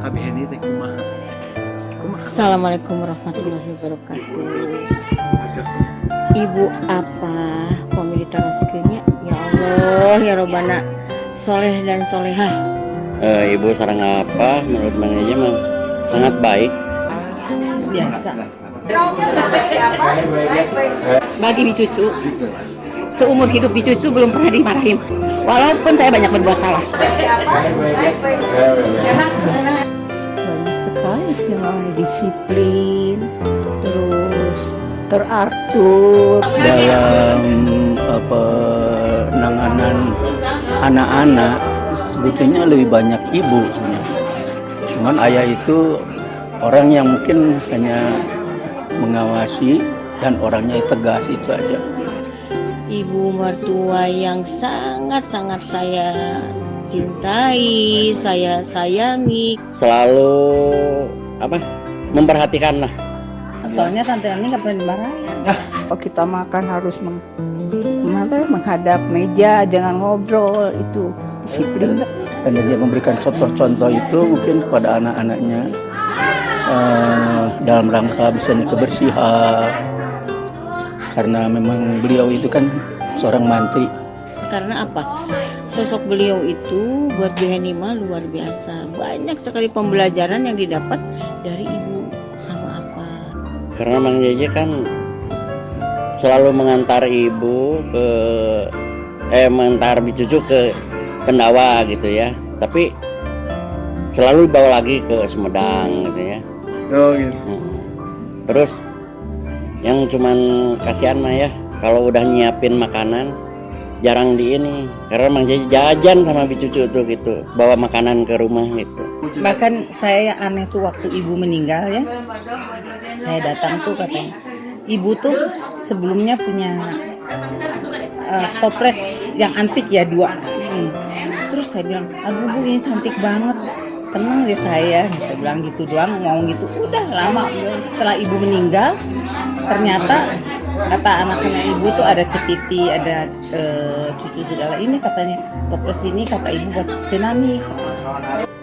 Kabeheni teh kumaha? Assalamualaikum warahmatullahi wabarakatuh. Ibu apa pemilik rezekinya? Ya Allah ya Robbana, soleh dan solehah. Ibu sarang apa menurut manajemen mah sangat baik. Biasa. Bagi bicucu, seumur hidup bicucu belum pernah dimarahin, walaupun saya banyak berbuat salah. Banyak sekali sih orang disiplin, terus teratur dalam penanganan anak-anak. Sebetulnya lebih banyak ibu sebenarnya. Cuman ayah itu orang yang mungkin hanya mengawasi dan orangnya tegas, itu aja. ibu mertua yang sangat-sangat saya cintai, saya sayangi. Selalu memperhatikan lah. Soalnya tante Ani nggak pernah dimarahin. Kalau kita makan harus menghadap meja, jangan ngobrol, itu disiplin. Karena dia memberikan contoh-contoh itu mungkin kepada anak-anaknya dalam rangka misalnya kebersihan. Karena memang beliau itu kan seorang mantri. Karena apa? Sosok beliau itu buat Behenima luar biasa. Banyak sekali pembelajaran yang didapat dari ibu sama apa. Karena Mang Jeje kan selalu mengantar ibu mengantar bicucu ke Pendawa gitu ya. Tapi selalu dibawa lagi ke Sumedang gitu ya. Oh gitu. Terus yang cuman kasihan mah ya, kalau udah nyiapin makanan jarang di ini, karena Mang Jeje jajan sama bicucu tuh gitu, bawa makanan ke rumah gitu. Bahkan saya yang aneh tuh waktu ibu meninggal ya, saya datang tuh katanya, ibu tuh sebelumnya punya toples yang antik ya 2. Terus saya bilang, aduh bu ini cantik banget, seneng deh saya bilang gitu doang, ngomong gitu. Udah lama setelah ibu meninggal, ternyata kata anak-anak ibu tuh ada cekiti, ada cucu segala ini, katanya toples ini kata ibu buat cenami.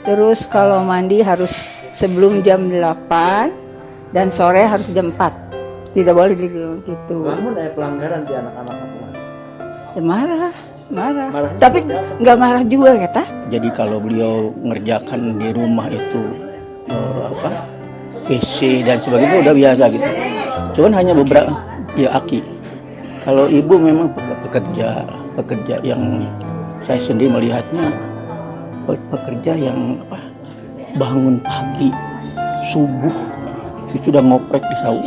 Terus kalau mandi harus sebelum jam 8 dan sore harus jam 4, tidak boleh gitu. Namun ada pelanggaran di anak-anak aku. Ya, marah. Tapi nggak marah juga kata. Jadi kalau beliau mengerjakan di rumah itu PC dan sebagainya udah biasa gitu. Cuman hanya beberapa ya aki. Kalau ibu memang pekerja yang saya sendiri melihatnya pekerja yang bangun pagi subuh itu udah ngoprek di sawah,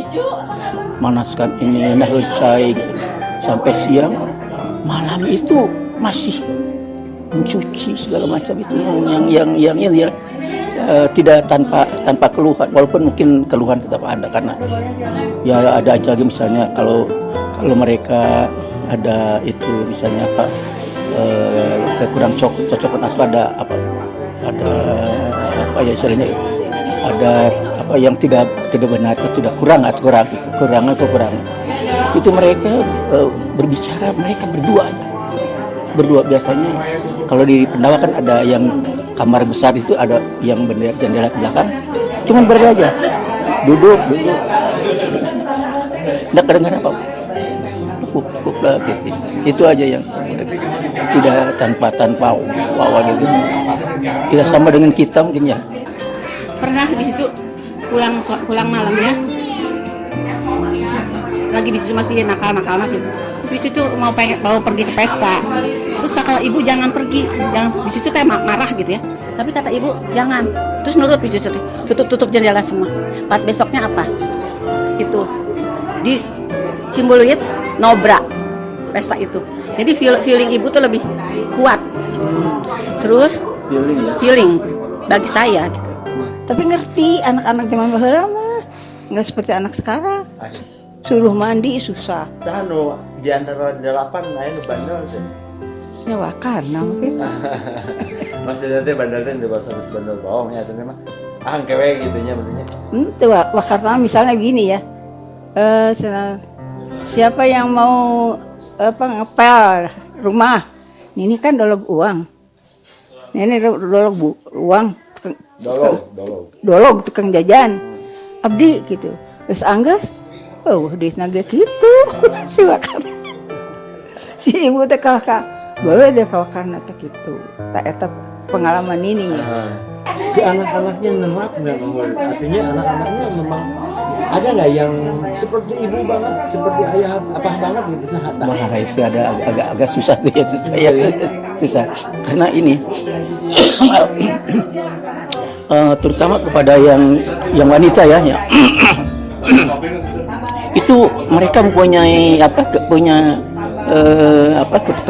manaskan ini cai sampai siang, malam itu masih mencuci segala macam itu yang ya, tidak tanpa keluhan, walaupun mungkin keluhan tetap ada karena ya ada aja misalnya kalau mereka ada itu misalnya kurang cocokan atau ada ya istilahnya ada yang tidak benar atau tidak kurang itu mereka berbicara, mereka berdua biasanya. Kalau di Pendawa kan ada yang kamar besar itu, ada yang jendela belakang, cuman berdua aja duduk nggak kedengaran apa gitu. Itu aja yang tidak tanpa wawa gitu. Tidak sama dengan kita mungkin ya. Pernah bicucu pulang malam ya, lagi bicucu masih nakal gitu. Terus bicucu mau pergi ke pesta. Terus kata ibu jangan pergi, bicucu teh marah gitu ya. Tapi kata ibu jangan. Terus nurut bicucu teh, tutup jendela semua. Pas besoknya apa? Itu di Simboluit nobrak pesta itu. Jadi feeling ibu tuh lebih kuat. Terus feeling bagi saya gitu. Tapi ngerti anak-anak zaman baheula mah nggak seperti anak sekarang. Suruh mandi susah. Tano di antara 8 lain bandel sih. Ya karena mungkin. Maksudnya teh bandel teh bahasa bandel bohong ya teh mah. Kewe gitu nya berarti. Itu karena misalnya gini ya. Siapa yang mau ngepel rumah? Ini kan dolog uang. Ini dolog uang dolog tukang jajan abdi gitu terus angges di naga gitu si wakar si ibu teh kalaka bae deh kalakana teh gitu tak eta pengalaman ini Ke anak-anaknya nerap nggak Mangul? Artinya anak-anaknya memang ada nggak yang seperti ibu banget, seperti ayah apa banget gitu sehata? Wah, itu ada agak susah tuh ya, susah ya. Susah. Karena ini terutama kepada yang wanita ya. Itu mereka mempunyai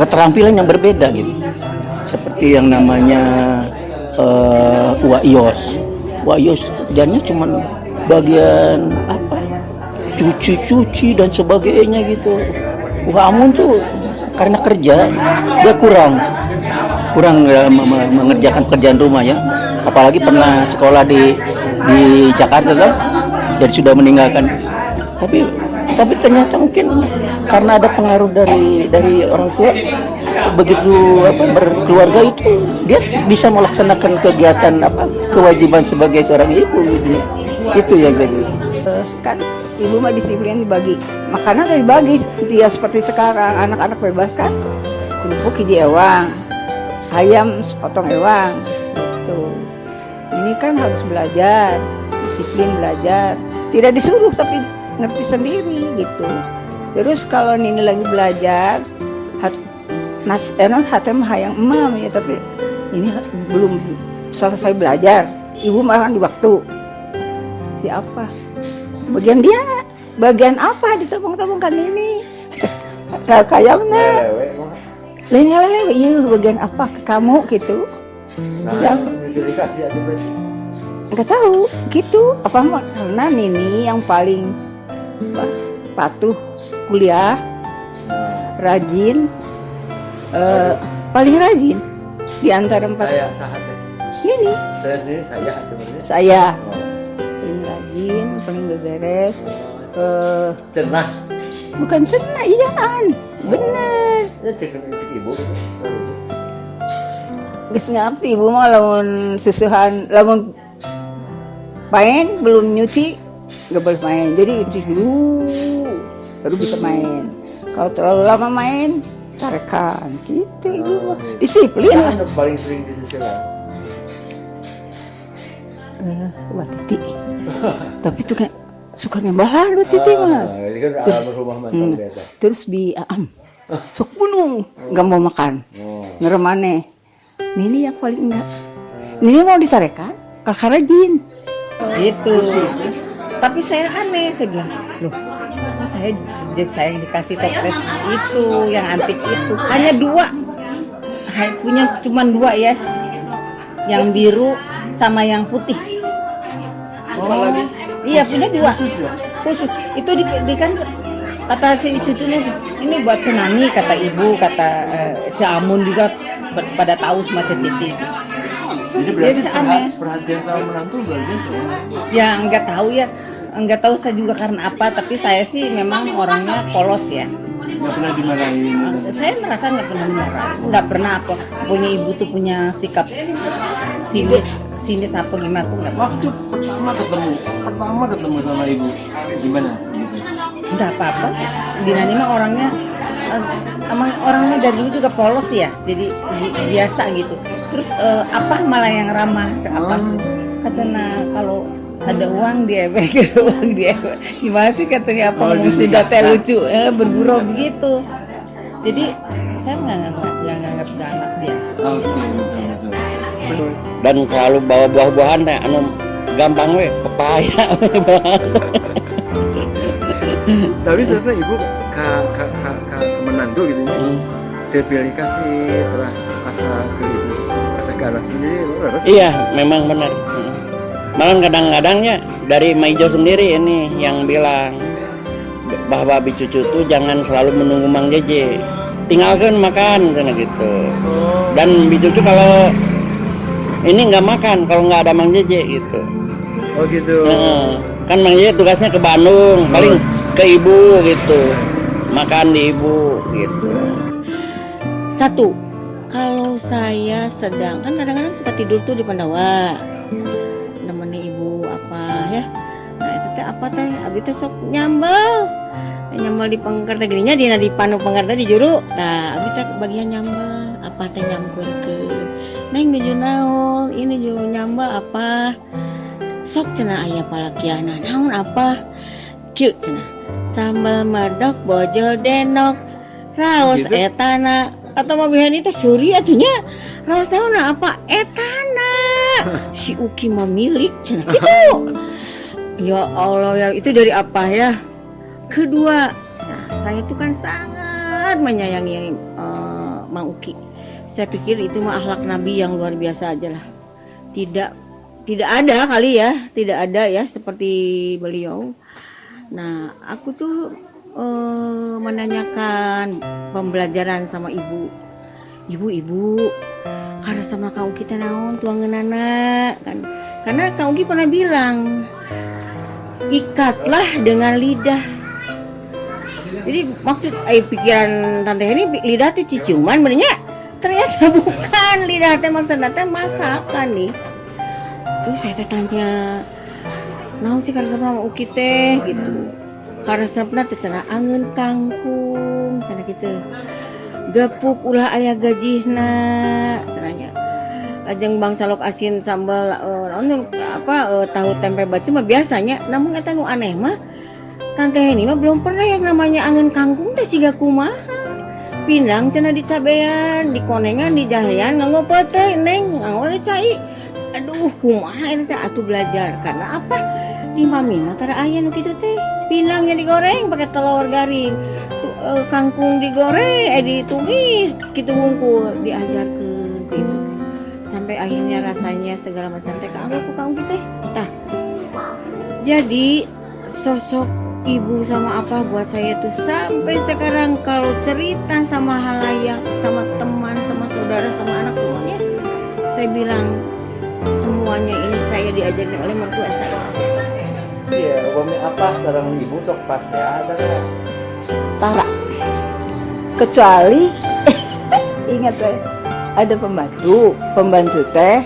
keterampilan yang berbeda gitu. Seperti yang namanya Waios kerjanya cuma bagian cuci dan sebagainya gitu. Amun tuh karena kerja dia kurang mengerjakan pekerjaan rumah ya. Apalagi pernah sekolah di Jakarta kan dan sudah meninggalkan. Tapi ternyata mungkin karena ada pengaruh dari orang tua, begitu berkeluarga itu dia bisa melaksanakan kegiatan kewajiban sebagai seorang ibu gitu. Itu yang jadi kan ibu mah disiplin dibagi makanan tadi dibagi dia seperti sekarang anak-anak bebas kan kerupuk hiji ewang ayam sepotong ewang gitu. Ini kan harus belajar disiplin belajar tidak disuruh tapi ngerti sendiri gitu. Terus kalau Nini lagi belajar hati mah hayang emam ya tapi ini belum selesai belajar ibu malah di waktu siapa bagian apa ditabung-tabungkan ini kayaknya lele iya bagian apa ke kamu gitu nggak tahu gitu apa karena Nini yang paling patuh kuliah rajin paling rajin di antara empat ini saya paling rajin paling beberes Cenah bukan cenah iyaan bener cek ibu geus ngerti ibu mah lamun susuhan lamun main belum nyuci nggak boleh main jadi nyuci dulu baru bisa main kalau terlalu lama main tarekan gitu ibu mah disiplin lah paling sering disusulkan Wah Titi tapi tuh kayak suka nembalan Wah Titi mah ini kan alam rumah macam beda terus sok bunuh nggak mau makan ngeremane Nini yang paling enggak Nini mau disarekan kakak rajin Gitu. Tapi saya aneh, saya bilang, loh, kok saya yang dikasih toples itu, yang antik itu, hanya 2, punya cuma 2 ya, yang biru sama yang putih. Iya punya 2, khusus. Itu di kan kata si cucunya, ini buat Cenani kata ibu, kata Ciamun juga pada tahu semacam itu. Jadi berarti perhatian sama menantu luar biasa. Ya nggak tahu saya juga karena apa, tapi saya sih memang orangnya polos ya. Nggak pernah dimarahin. Saya merasa nggak pernah dimarahin, nggak pernah apa. Punya ibu tuh punya sikap sinis apa gimana tuh nggak. Waktu pertama ketemu sama ibu gimana gitu? Nggak apa-apa. Dina ini mah orangnya emang orangnya dari dulu juga polos ya, jadi biasa gitu. Terus apa malah yang ramah apa katanya kalau ada uang diewek gitu uang diewek gimana sih katanya apa sudah teh lucu bergurau begitu. Jadi saya nggak nganggap anak biasa. Dan selalu bawa buah-buahan teh anu gampang we pepaya. Tapi sebenarnya ibu ke menantu gitu ya. Dipilih kasih terus asa ke ibu, asa ke anak sendiri. Iya, memang benar. Malah kadang-kadangnya dari Maijo sendiri ini yang bilang bahwa Bicucu tuh jangan selalu menunggu Mang Jeje, tinggalkan makan sana gitu. Dan Bicucu kalau ini nggak makan kalau nggak ada Mang Jeje gitu. Oh gitu. Kan Mang Jeje tugasnya ke Bandung, paling ke ibu gitu, makan di ibu gitu. 1, kalau saya sedang kan kadang-kadang sempat tidur tuh di Pandawa nemeni ibu apa ya. Nah itu teh apa teh abdi teh sok nyambel di pengkerta gininya dina di panu pengkerta di juru. Nah abdi teh bagian nyambel apa teh nyamperkeun neng nuju naon ini juga nyambel apa sok cenah aya palakiana naon apa kieu cenah sambal medok bojo denok raos Gitu? etana atau mah bihan itu suri atunya raos naon apa etana si Uki mah milik cenah gitu. Ya Allah ya itu dari apa ya? Kedua, nah, saya itu kan sangat menyayangi Mang Uki. Saya pikir itu mah akhlak Nabi yang luar biasa aja lah. Tidak ada kali ya, tidak ada ya seperti beliau. Nah, aku tuh menanyakan pembelajaran sama ibu. Ibu, karena sama Kang Uki teh naon tuangeunana kan. Karena Kang Uki pernah bilang, ikatlah dengan lidah. Jadi maksud pikiran tante ini lidah teh ciciuman benernya ternyata bukan lidah teh maksudnya teh masakan nih. Terus saya teh tanya naon sih karesepna sama Uki teh gitu. Karesepna teh cenah angeun kangkung cenah kitu. Gepuk ulah aya gajihna cenahnya. Lajeng bangsa lok asin sambal tahu tempe batu mah biasanya namun eta nu aneh mah tante ini mah belum pernah yang namanya angeun kangkung teh siga kumaha. Pindang cenah dicabean, dikonengan, dijahean nganggo peuteuy neng, nganggo cai. Aduh, kumaha eta teh atuh belajar. Karena apa? Di mami mah tara aya nu kitu teh. Pindangnya digoreng pakai telur garing. Kangkung digoreng, ditumis kitu hungkul diajarkeun gitu. Sampai akhirnya rasanya segala macam teh kaanggo ku kaum teh. Tah. Jadi sosok ibu sama apa buat saya tuh sampai sekarang kalau cerita sama halayak, sama teman, sama saudara, sama anak semuanya, saya bilang semuanya ini saya diajarin oleh mertua saya. Iya, umpamanya apa sareng ibu sok pas ya ada nggak? Tara. Kecuali ingat ada pembantu teh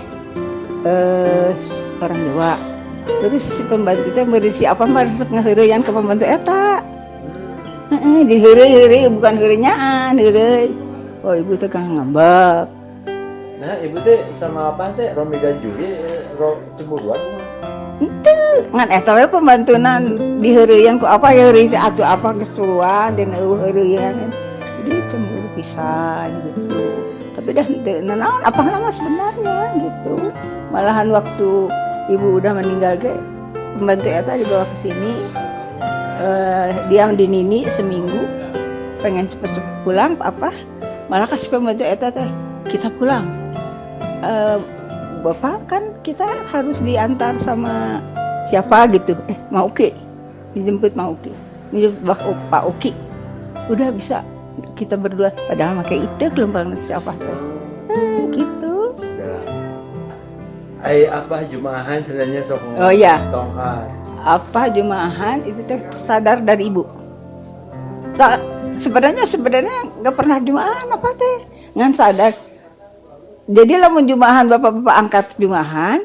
orang Jawa. Terus si pembantu teh berisi apa mah resep ngaheureyan ke pembantu eta. Di heureuy bukan heureunyaan, heureuy. Oh ibu teh kang ngambek. Nah, ibu teh sama apa teh Romi dan Juli cemburuan mah. Henteu, ngan eta we pembantunan di heureuyan ku apa ya heureuy atuh apa kesuruan dan heureuyan. Jadi cemburu pisan gitu. Tapi dah teu naon apa nama sebenarnya gitu. Malahan waktu ibu udah meninggal ke pembantu eta dibawa ke sini, diam di Nini seminggu, pengen cepet pulang apa, malah kasih pembantu eta teh kita pulang. Bapak kan kita harus diantar sama siapa gitu, Mang Uki, dijemput Mang Uki, dijemput Pak Uki, udah bisa kita berdua, padahal pakai itu gelombang siapa teh, gitu. Apa jumahan sebenarnya sok Oh iya. tongkat. Apa jumaahan itu teh sadar dari ibu. Sebenarnya nggak pernah jumaahan apa teh ngan sadar. Jadi lamun jumaahan bapak-bapak angkat jumaahan,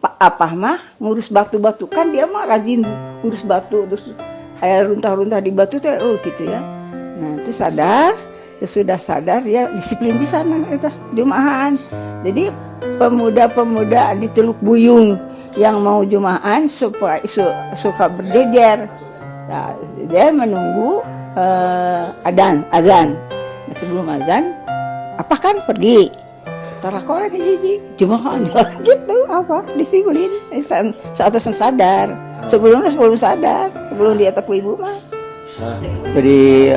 Pak apa mah ngurus batu-batu kan dia mah rajin ngurus batu terus kayak runtah-runtah di batu teh gitu ya. Nah itu sadar, sesudah sadar ya disiplin pisan eta jumaahan. Jadi pemuda-pemuda di Teluk Buyung yang mau jumaahan supaya suka berjejer. Nah, dia menunggu azan. Nah, sebelum azan, apa kan pergi. Tarakola di hiji jumaahan gitu apa disiplin saat sadar. Sebelum sadar, sebelum dia tak ibu mah. Jadi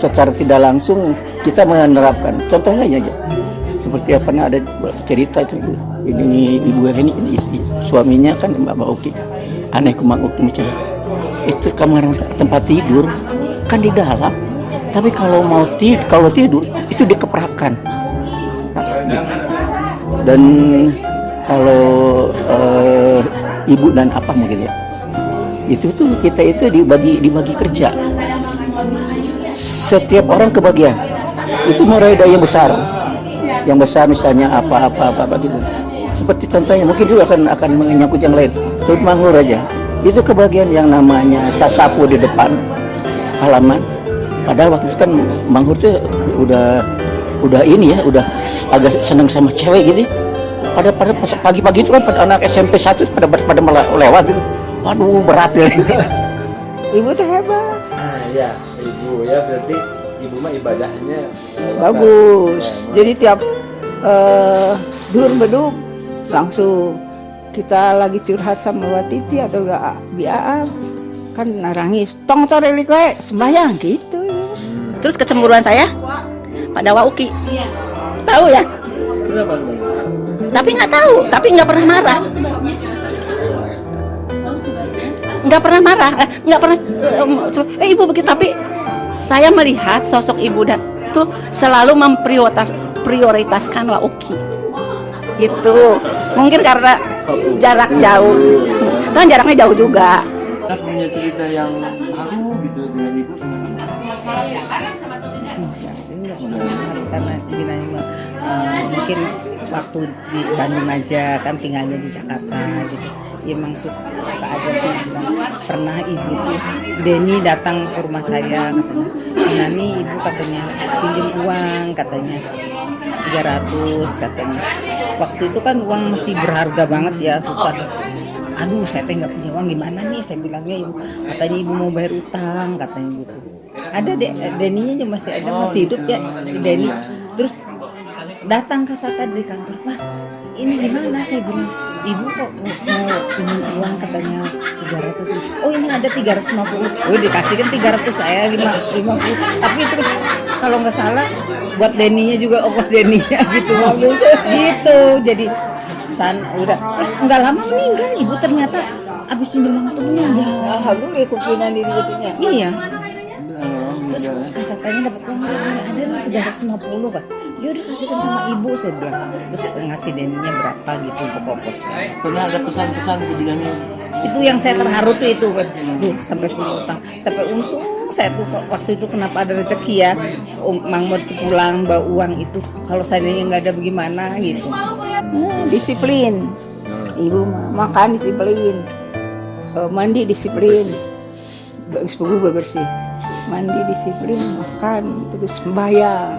secara tidak langsung kita menerapkan. Contohnya aja. Seperti pernah ada cerita itu ini ibu ini suaminya kan Mbak Uki aneh ke Mbak Uki macam itu kamar tempat tidur kan di dalam tapi kalau tidur itu dikeprakan dan kalau ibu dan apa mungkin ya itu tuh kita itu dibagi kerja setiap orang kebagian itu mulai dari yang besar misalnya apa gitu seperti contohnya mungkin juga akan menyangkut yang lain. Sebut Manghur aja. Itu kebagian yang namanya sasapu di depan halaman. Padahal waktu itu kan Manghur tuh udah ini ya, udah agak seneng sama cewek gitu. Pada pas pagi-pagi itu kan pada anak SMP 1 pada lewat gitu. Waduh, berat ya. Ibu tuh hebat. Nah, ya, ibu ya berarti ibu mah ibadahnya Bagus. Jadi tiap duhur beduk langsung kita lagi curhat sama Watiti atau gak biar kan narangis tong toreli kowe sembahyang gitu. Terus kecemburuan saya pada Wauki. Tahu ya? Kenapa Bang? Tapi nggak tahu, tapi nggak pernah marah. Nggak pernah marah, nggak pernah. Ibu begitu, tapi saya melihat sosok ibu dan tuh selalu memprioritaskan Wauki. Gitu. Mungkin karena jarak jauh. Kan jaraknya jauh juga. Kita punya cerita yang haru gitu dengan ibu. Karena bilangnya mungkin waktu di Bandung aja kan tinggalnya di Jakarta gitu. Ya emang suka ada sih bilang pernah ibu tuh Denny datang ke rumah saya katanya, nih ibu katanya pinjam uang katanya 300 katanya. Waktu itu kan uang masih berharga banget ya, susah. Aduh saya teh nggak punya uang gimana nih, saya bilangnya ibu, katanya ibu mau bayar utang katanya gitu. Ada Denny-nya masih ada, masih hidup ya Denny. Terus datang ke saya di kantor, Pak ini gimana, saya bilang ibu kok mau pinjam uang katanya 300. Oh ini ada 350. Oh dikasihkan 300, saya 50. Tapi terus kalau nggak salah buat Denny-nya juga ongkos Denny-nya gitu. Gitu jadi udah terus nggak lama meninggal ibu, ternyata abis pinjam uang tuh meninggal. Alhamdulillah kupinan diri gitunya. Iya. Terus kasatanya dapat uang ada nih 350 kan. Dia udah kasihkan sama ibu, saya bilang. Terus ngasih Denny-nya berapa gitu untuk ongkos. Pernah ada pesan-pesan di bilangnya. Itu yang saya terharu tuh itu kan. Sampai punya utang, sampai untung saya tuh waktu itu kenapa ada rezeki ya. Mang Mur tuh pulang bawa uang itu. Kalau seandainya nggak ada bagaimana gitu. Disiplin. Ibu makan disiplin. Mandi disiplin. Subuh bersih. Mandi disiplin, makan terus sembahyang.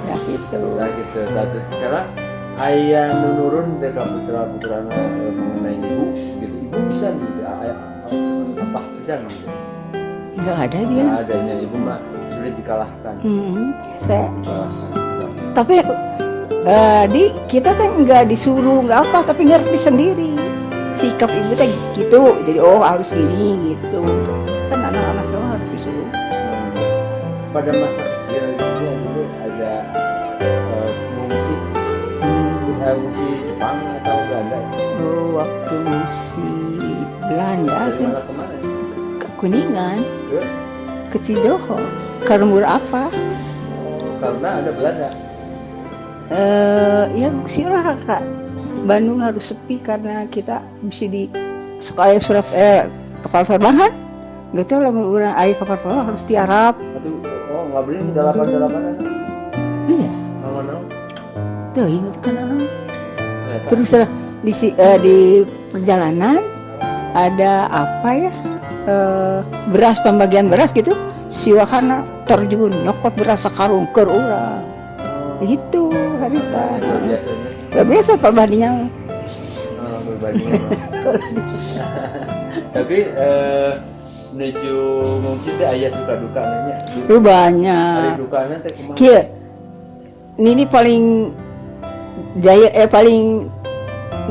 Ya gitu. Nah gitu. Terus sekarang ayah menurun dari putra-putra mengenai ibu gitu. Ibu bisa gitu. Apa bisa gitu. Nggak ada dia. Nggak adanya ibu mah sulit dikalahkan. Saya. Bisa. Tapi kita kan nggak disuruh nggak apa, tapi ngerti sendiri sikap ibu teh gitu. Jadi harus gini gitu. Kan anak-anak semua harus disuruh. Pada masa kecil dia dulu ada mengungsi Jepang atau Belanda. Waktu si Belanda sih Kemana? ke Kuningan, Ke? ke Cidoho. Karena apa? Karena ada Belanda. Ya silah kak. Bandung harus sepi karena kita bisa di sekolah surat kapal terbang kan. Gak tau lah orang air kapal terbang harus tiarap. Nggak beli dalapan-dalapan ada. Iya. Mana? Tuh ingat kan anak. Terus di perjalanan ada apa ya? Beras, pembagian beras gitu. Siwakana terjun nyokot beras sakarung keur urang. Gitu harita. Biasanya. Gak biasa perbandingan. Berbanding. Tapi menuju mungkin teh ayah suka duka nanya. Lu banyak. Hari dukanya teh kumaha? Kia. Ini paling jaya paling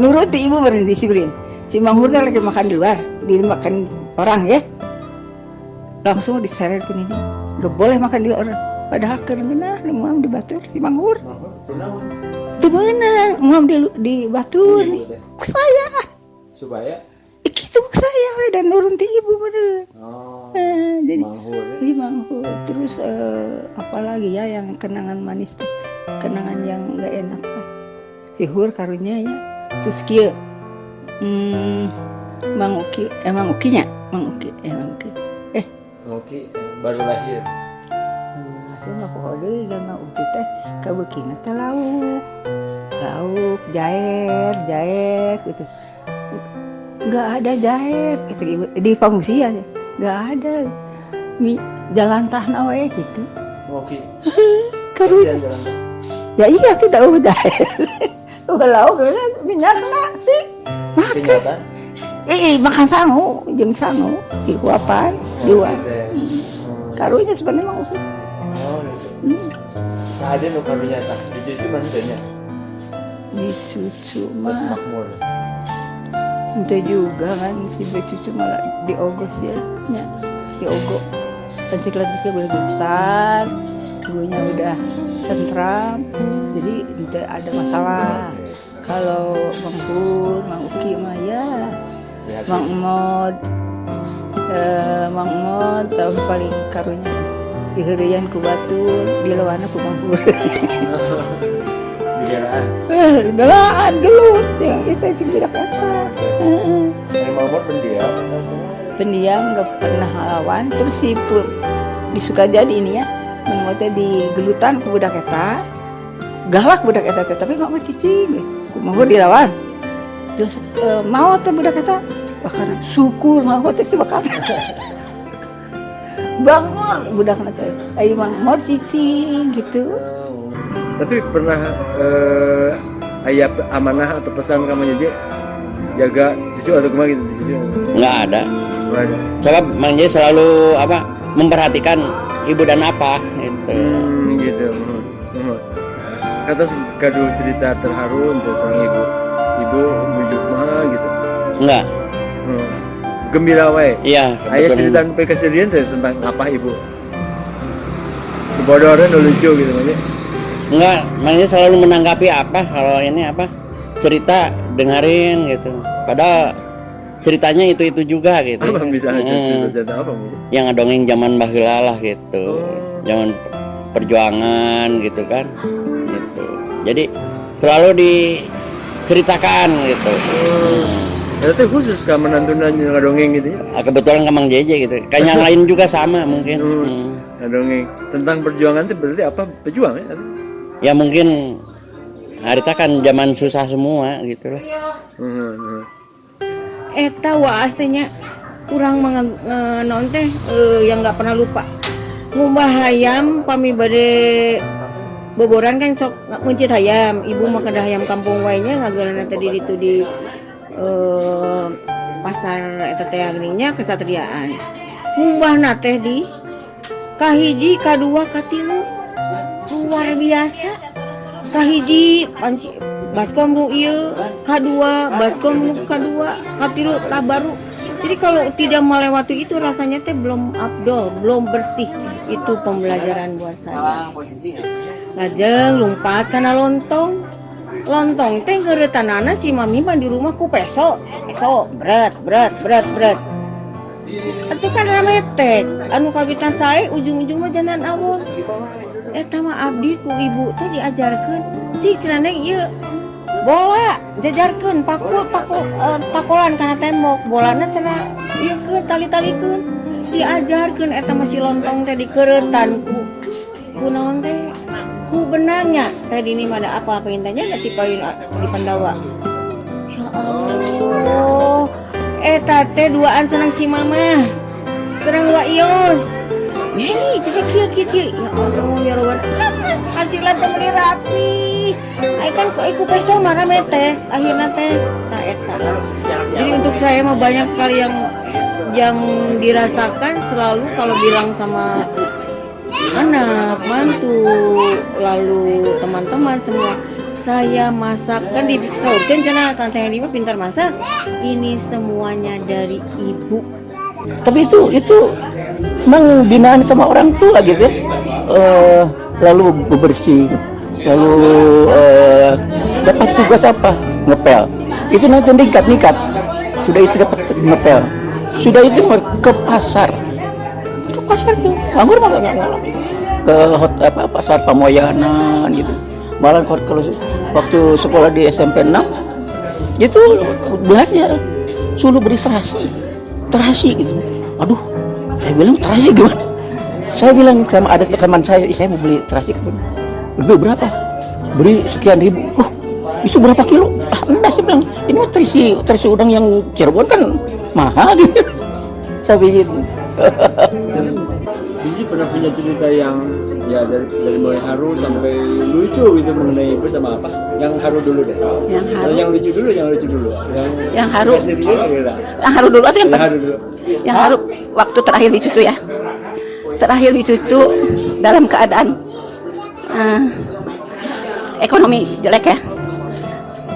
nurut ibu berdisiplin. Si Manghur teh lagi makan di luar, dimakan orang ya. Langsung diseret ke ini. Gak boleh makan di orang. Padahal karena ngam di Batur si Manghur. Itu benar, ngam di Batur. Saya. Supaya Itu saya dan nurun ti ibu bener. Jadi Manghur. Iya Manghur. Terus apalagi ya yang kenangan manis tuh, kenangan yang nggak enak lah. Si Hur karunya ya. Terus kia, Mang Uki baru lahir. Itu nggak boleh dan Mang Uki teh kabukina teh lauk jahit gitu. Nggak ada jahit gitu, di pengungsian nggak ada. Jalan tanah we gitu. Oke. Karunya. Ya iya tuh dah jahit. Kalau minyak sih. Kenyataan. Makan sangu, jeung sangu, di kuapan, dua. Karunya sebenarnya mau. Ada nu karunya tak dicucu maksudnya. Dicucu mah. Makmur. Itu juga kan si becucu malah diogos ya, diogok. Lancik-lanciknya boleh besar, ibunya udah tentram, jadi tidak ada masalah. Kalau Bang Pur, Mang Uki mah ya, Mang Mod tahu paling karunya diherian ku batur, di lawana ku Bang Pur. Biaraan. Belaan gelut ya kita cing tidak apa. Dari Mamot pendiam. Pendiam nggak pernah lawan, terus si Pur disuka jadi ini ya, memotnya di gelutan ku budak eta, galak budak eta tapi mau cicing, mau dilawan, terus mau teh budak eta, bahkan syukur mau teh si bakal, bangun budak eta, ayo mau cicing gitu. Tapi pernah ayah amanah atau pesan kamu jaga cucu atau kemana gitu cucu? Nggak ada. Nggak ada. Sebab Mang Jaya selalu memperhatikan ibu dan apa gitu. Gitu. Kata gaduh cerita terharu untuk sang ibu bujuk mah gitu. Enggak. Gembira wae. Iya. Ayah cerita sampai kesedihan tentang apa ibu. Kebodohan lucu gitu aja. Enggak, Mang Jaya selalu menanggapi apa kalau ini apa cerita dengerin gitu. Padahal ceritanya itu juga gitu. Apa bisa cerita apa Bu? Yang ngedongeng zaman baheula lah gitu. Zaman perjuangan gitu kan. Gitu. Jadi selalu diceritakan gitu. Itu khusus ka menantunan ngedongeng gitu ya. Kebetulan ke Mang Jaya gitu. Kayak yang lain juga sama mungkin. Ngedongeng tentang perjuangan itu berarti apa? Pejuang ya? Ya mungkin harita kan zaman susah semua gitu lah. Eta waas teh nya urang non teh yang nggak pernah lupa ngumbah hayam pami bade boboran kan sok mencit hayam ibu mah kedah hayam kampung wae nya ngageulana tadi itu di pasar eta teh agninya kesatriaan ngumbahna teh di kahiji kadua katilu luar biasa kahiji panci baskom nu ieu kadua baskom nu kadua katilu baru. Jadi kalau tidak melewati itu rasanya teh belum afdol, belum bersih. Itu pembelajaran buat saya. Lajeng lompat kana lontong. Lontong teh geuretanana si mami mah di rumah ku peso berat. Atuh kan rame teh anu kabita sae ujung-ujung mah janan awon. Eta mah abdi ku ibu teh diajarkeun. Cik cenah ieu bola jajarkeun pakul takolan kana tembok bolana cenah ieu keun tali-talikeun diajarkeun eta mah si lontong teh dikeuretan ku naon teh ku benangnya teh dini mah ada apa intanya da tipain di Pandawa. Ya Allah eta teh duaan senang si mama senang wa ios Meli, jadi kieu. Ya Allah, ya Roban. Lemes hasilan teh meuli rapi. Ai kan kok iku peso mana teh akhirna teh ta eta. Jadi untuk saya mah banyak sekali yang dirasakan selalu kalau bilang sama anak, mantu, lalu teman-teman semua. Saya masak kan disautkeun cenah Tante Heni mah pintar masak. Ini semuanya dari ibu. Tapi itu memang binaan sama orang tua gitu ya. Lalu bebersih, lalu dapat tugas apa? Ngepel. Itu nanti nikat. Sudah itu dapat ngepel. Sudah itu ke pasar tuh. Anggur mah nggak ngalamin. Ke pasar Pamoyanan gitu. Malah kalau waktu sekolah di SMP 6 itu belajar suruh beri terasi gitu. Aduh, saya bilang terasi gimana? Saya bilang sama ada teman saya mau beli terasi, beli berapa? Beri sekian ribu. Bisa berapa kilo? Ah, enggak, saya bilang, ini mah terisi udang yang Cirebon kan mahal gitu. Saya begitu. Biji pernah punya cerita yang ya dari mulai haru sampai lucu gitu mengenai ibu sama apa? Yang haru dulu deh. Yang haru. Atau yang lucu dulu, yang lucu dulu. Yang haru. kasih dia kira. Yang haru dulu atau yang Yang haru dulu. Yang haru waktu terakhir dicucu ya. Terakhir dicucu dalam keadaan ekonomi jelek ya.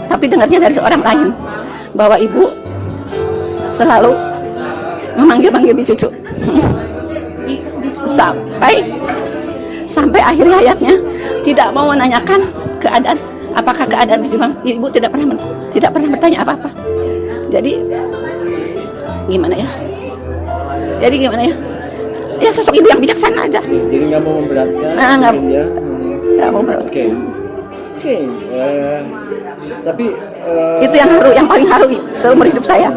Tapi dengarnya dari seorang lain bahwa ibu selalu memanggil-manggil dicucu sampai akhir hayatnya tidak mau menanyakan keadaan, apakah keadaan ibu tidak pernah bertanya apa-apa. Jadi gimana ya? Ya sosok ibu yang bijaksana aja. Jadi nggak mau memberatkan. Nggak mau Oke. Tapi itu yang paling haru seumur hidup saya.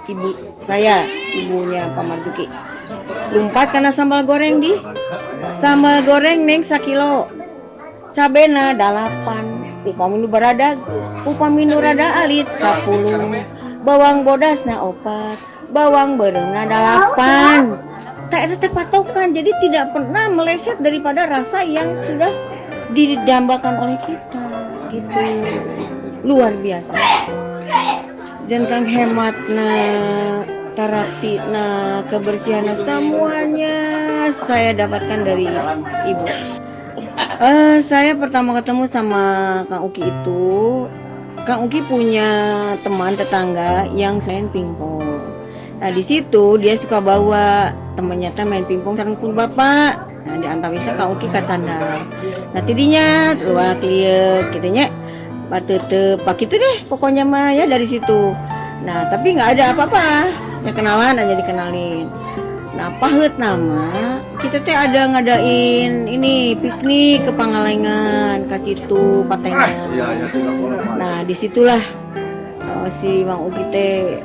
Ibu saya, ibunya Pak Marzuki, lumpat karena sambal goreng sambal goreng neng 1 kilo, cabena 8, upaminu rada alit 10, bawang bodasna 4, bawang bereungna 8. Tak ada patokan, jadi tidak pernah meleset daripada rasa yang sudah didambakan oleh kita, gitu. Luar biasa. Jentang hematna, taraktina, kebersihannya, semuanya saya dapatkan dari ibu. Saya pertama ketemu sama Kang Uki itu, Kang Uki punya teman tetangga yang main pingpong. Nah di situ dia suka bawa temannya main pingpong sareng pun bapak. Nah di antawisnya Kang Uki kacandar. Nah tidinya dua kliek gitunya. Pak itu deh pokoknya mah ya dari situ. Nah tapi nggak ada apa-apa, ya kenalan aja dikenalin. Nah paheut nama kita teh ada ngadain ini piknik ke Pangalengan ke situ patengnya. Nah disitulah si Mang Uki teh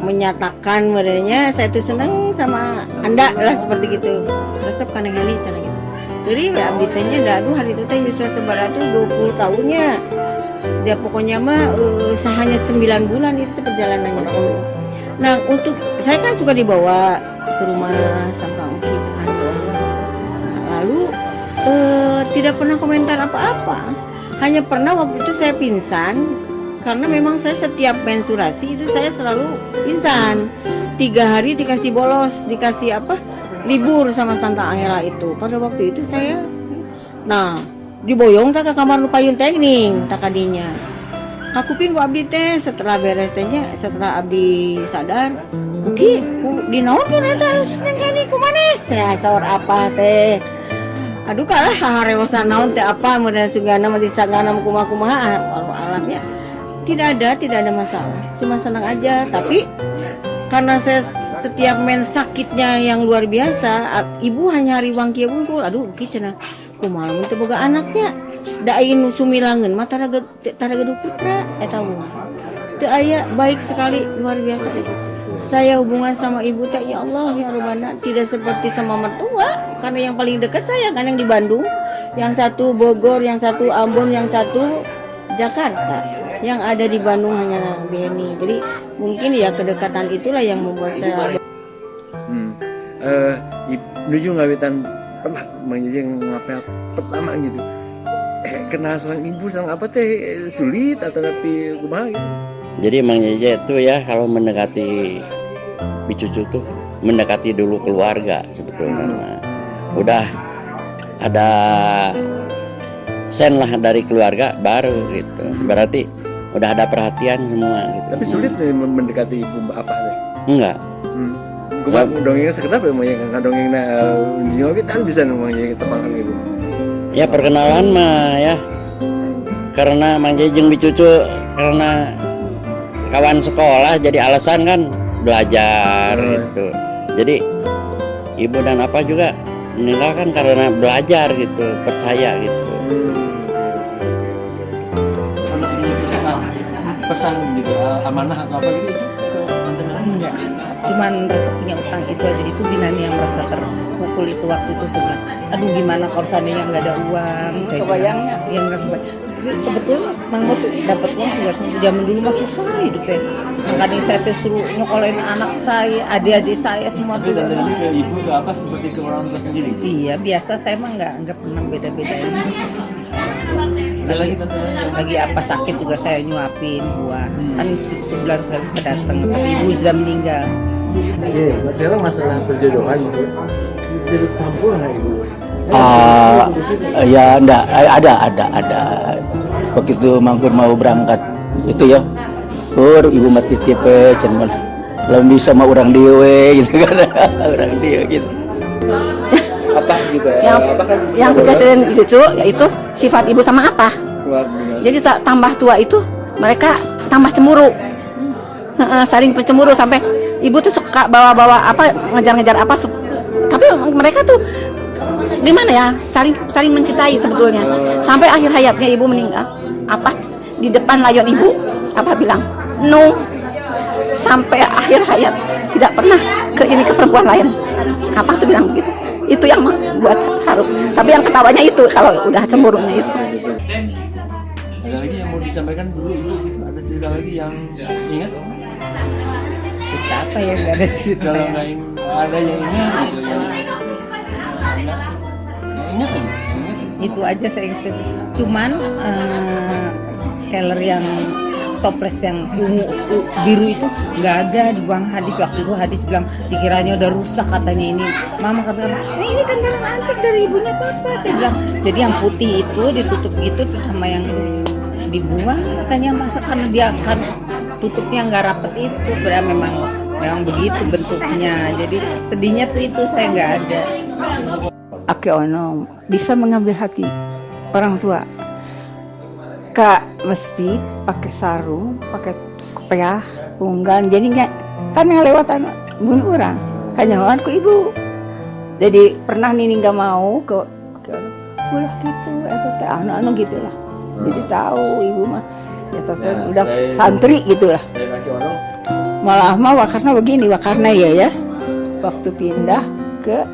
menyatakan merenya saya tuh seneng sama anda lah seperti gitu. Resep kaneng heli sana gitu. Seri abdi teh nya aduh hari itu teh Yuswa Sebaratu 20 tahunnya. Dia pokoknya mah hanya 9 bulan itu perjalanannya. Nah untuk saya kan suka dibawa ke rumah sama Kang Uki ke sana. Nah, lalu tidak pernah komentar apa-apa. Hanya pernah waktu itu saya pingsan karena memang saya setiap menstruasi itu saya selalu pingsan. 3 hari dikasih bolos, dikasih libur sama Santa Angela itu. Pada waktu itu saya diboyong tak ke kamar nu payun teknik tak kadinya kakuping ku abdi teh setelah beres tehnya setelah abdi sadar Uki di naon pun eta harus neng ini kumaneh saya sahur apa teh aduh kalah harewosan naon teh apa mudah sugana mah disagana kumaha alamnya tidak ada masalah cuma senang aja tapi karena saya setiap men sakitnya yang luar biasa ibu hanya hari wangkia bungkul aduh Uki cenah kumaha mun teu boga anaknya da aya sumilangeun mah taraga putra eta teu aya baik sekali luar biasa. Saya hubungan sama ibu teh ya Allah ya Rabbana tidak seperti sama mertua karena yang paling dekat saya kan yang di Bandung, yang satu Bogor, yang satu Ambon, yang satu Jakarta. Yang ada di Bandung hanya Beni. Jadi mungkin ya kedekatan itulah yang membuat saya nuju ngawitan pernah menjadi ngapel pertama gitu kenal sang ibu sang apa teh sulit atau tapi kumaha gitu. Jadi Mang Jeje itu ya kalau mendekati bicucu tuh mendekati dulu keluarga sebetulnya. Udah ada sen lah dari keluarga baru gitu. Berarti udah ada perhatian semua gitu. Tapi sulit nih mendekati ibu apa teh? Enggak. Kumaha dongengna sekedap ya mah yang dongengna nyobi tah bisa namanya tepangan gitu. Ya perkenalan mah ya. Karena Mang Jeje jeung bicucu karena kawan sekolah jadi alasan kan belajar gitu. Jadi ibu dan apa juga meninggalkan karena belajar gitu, percaya gitu. Pesan gitu amanah atau apa gitu ke tante enggak cuman rasa punya utang itu aja. Itu Binani yang merasa terpukul itu waktu itu. Saya bilang, aduh gimana kalau seandainya nggak ada uang. Saya kebayangnya. bilang, ya nggak kebayang. Tapi kebetulan Mang tuh dapat uang 300. Zaman dulu mah susah hidupnya. Makanya saya tuh suruh nyokolain anak saya, adik-adik saya semua Tapi tuh. tante ini ke ibu ke apa seperti ke orang tua sendiri. Iya biasa, saya mah nggak pernah beda-bedain. Ada lagi tante yang Lagi apa sakit juga saya nyuapin buah. Kan sebulan sekali kedatang, tapi ibu sudah meninggal. sekarang masalah perjodohan itu jadi campur nggak ibu? Ya enggak, ada. Begitu Mangkur mau berangkat itu ya, ibu mati tipe cuman belum bisa sama orang dewe gitu kan. Orang dewe gitu. Apa gitu ya? Yang dikasihin cucu yaitu sifat ibu sama apa. Jadi tambah tua itu mereka tambah cemburu. Saling pencemburu sampai ibu tuh suka bawa-bawa apa, ngejar-ngejar apa, tapi mereka tuh gimana ya, saling mencintai sebetulnya. Sampai akhir hayatnya ibu meninggal, apa di depan layon ibu apa bilang no, sampai akhir hayat tidak pernah ke perempuan lain. Apa tuh bilang begitu. Itu yang membuat haru. Tapi yang ketawanya itu kalau udah cemburunya itu. Ada lagi yang mau disampaikan dulu ibu gitu? Ada cerita lagi yang ingat? Cerita apa ya, nggak ada cerita. Kalau nggak ada yang ingat gitu yang ingat aja. Itu aja saya inspirasi. Cuman keler yang toples yang ungu biru itu nggak ada, dibuang Hadis. Waktu itu Hadis bilang dikiranya udah rusak katanya. Ini mama katakan ini kan barang antik dari ibunya papa. Saya bilang jadi yang putih itu ditutup gitu, terus sama yang dibuang katanya masa karena dia kan tutupnya nggak rapet itu. Berarti memang begitu bentuknya. Jadi sedihnya tuh itu saya nggak ada. Ake ono bisa mengambil hati orang tua. Ke masjid pakai sarung, pakai kopiah, unggan, jadi nggak kan yang lewatan bunuh orang, kanyawan ku ibu. Jadi pernah Nini nggak mau ke ulah gitu, atau anu gitulah. Jadi tahu ibu mah, ya udah santri gitulah. Malah mah wakarna begini, wakarna ya. Waktu pindah ke,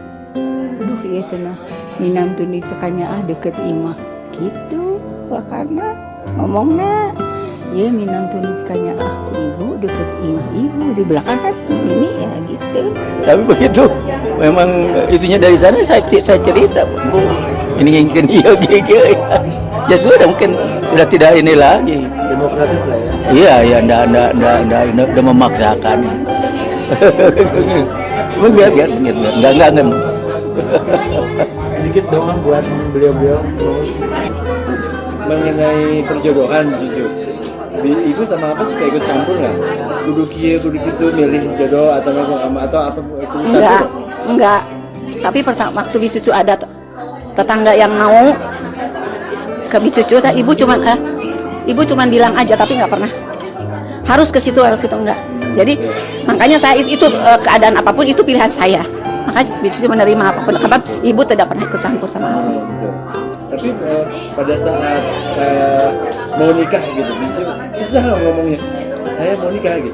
iya cenah minantun itu kanya deket imah gitu, wakarna. Ngomongnya ya minantun kanya ibu deket imah ibu di belakang kan ini ya gitu. Tapi begitu memang itunya dari sana saya cerita, Bu, ini ingin iya. Ya sudah, mungkin sudah tidak ini lagi. Demokratis lah ya. Iya, udah memaksakan. biar enggak. Sedikit doang buat beliau-beliau mengenai perjodohan jujur. Ibu sama apa suka ikut campur nggak? Kudu kia, kudu gitu milih jodoh atau apa? Enggak. Tapi waktu bisu ada tetangga yang mau ke bisu ibu cuman bilang aja tapi nggak pernah harus ke situ enggak. Jadi makanya saya itu keadaan apapun itu pilihan saya. Makanya bisu menerima apapun. Karena ibu tidak pernah ikut campur sama aku. Tapi pada saat mau nikah gitu, susah ngomongnya. Saya mau nikah gitu.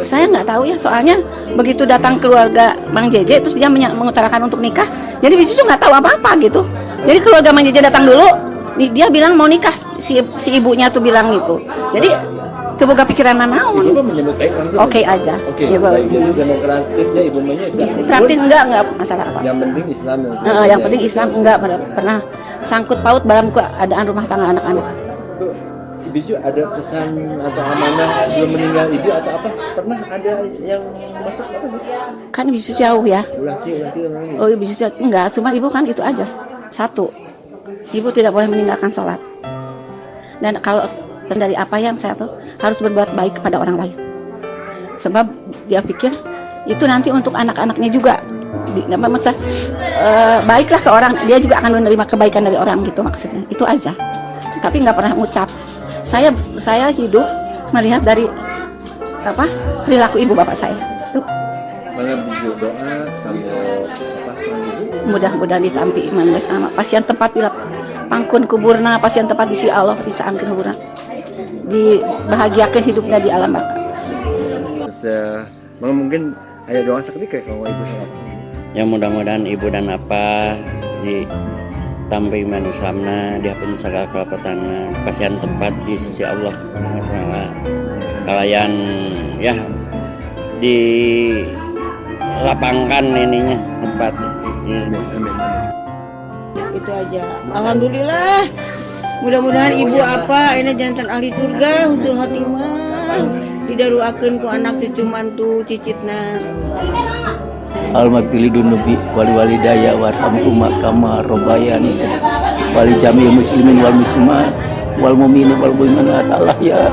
Saya nggak tahu ya, soalnya begitu datang keluarga Bang Jeje terus dia mengutarakan untuk nikah. Jadi bisu nggak tahu apa-apa gitu. Jadi keluarga Bang Jeje datang dulu, dia bilang mau nikah, si ibunya tuh bilang gitu. Jadi tuh boga pikiran naon. Ibu menyebut baik langsung. Oke aja. Oke. Ya, Baik, jadi demokratisnya ibu praktis enggak masalah apa. Yang penting Islam. Yang penting Islam enggak pernah sangkut paut dalam keadaan rumah tangga anak-anak. Bisu ada pesan atau amanah sebelum meninggal ibu atau apa? Pernah ada yang masuk apa sih? Kan bisu jauh ya. Ulaki orangnya. Oh bisu jauh. Enggak, cuma ibu kan itu aja. Satu, ibu tidak boleh meninggalkan sholat. Dan kalau dari apa yang saya tahu harus berbuat baik kepada orang lain. Sebab dia pikir itu nanti untuk anak-anaknya juga. Maksudnya baiklah ke orang, dia juga akan menerima kebaikan dari orang gitu maksudnya. Itu aja. Tapi nggak pernah ngucap. Saya hidup melihat dari perilaku ibu bapak saya. Tuh. Berdoa kalau Mudah-mudahan ditampi iman bersama. Pasien tempat di pangkun kuburna, pasien tempat di si Allah dicaangkeun kuburna. Dibahagiakan hidupnya di alam baka. Mungkin Ayo doa seketika kalau ibu sama bapak. Ya mudah-mudahan ibu dan apa di tampi iman Islamna dihapun segala kelapatan kasihan tempat di sisi Allah kalayan ya dilapangkan ininya tempat Itu aja. Alhamdulillah. Mudah-mudahan ibu apa ini jantan ahli surga husnul khotimah didaruakeun ku anak cucu mantu cicitna. Al-Maqbilidun Nabi wali daya warhamhuma kama robbayani wali jamil muslimin wal muslimat wal mu'minin wal mu'minat Allah ya